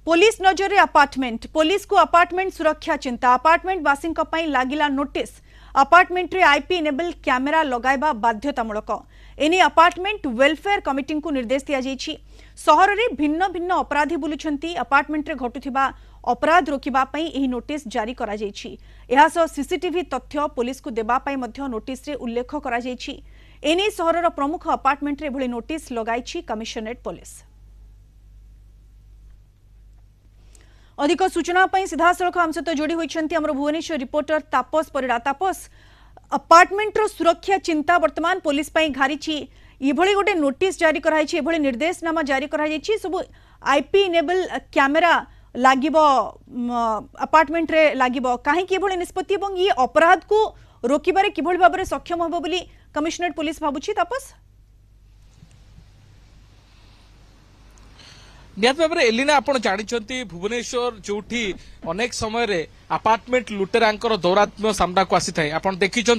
Police नजर apartment police को apartment सुरक्षा चिंता अपार्टमेंट वासी लागिला नोटिस अपार्टमेंट रे आईपी इनेबल कैमेरा लगाइबा बाध्यतामूलक एने अपार्टमेंट वेलफेयर कमिटी को निर्देश दिया जायछि। सहर रे भिन्न भिन्न अपराधी बुलुछंती अपार्टमेंट रे घटुथिबा अपराध रोकिबा पई एही नोटिस जारी करा जायछि। एहा सह सीसीटीवी तथ्य पुलिस को देबा पई मध्य नोटिस रे उल्लेख करा जायछि। एने सहरर प्रमुख अपार्टमेंट रे भली नोटिस लगाइछि कमिशनरेट पुलिस। अधिक सूचना सीधा सड़क आम सहित जोड़ी होती भुवनेश्वर रिपोर्टर तापस परिड़ा। तापस, अपार्टमेंट रो सुरक्षा चिंता वर्तमान पुलिस घारी इभली गोटे नोटिस जारी कराई निर्देशनामा जारी कराई सब आईपी इनेबल कैमेरा लागिबो अपार्टमेंट रे लागिबो कहीं निष्पत्ति और ये अपराध को रोकबार किभली भाव में सक्षम होबो बोली कमिशनरेट पुलिस भाबुछि। तापस, निहत भाव में एलिना आप जानते भुवनेश्वर जो अनेक समय अपार्टमेंट लुटेरा दौरात्म्य सामना को आसी था। आप देखी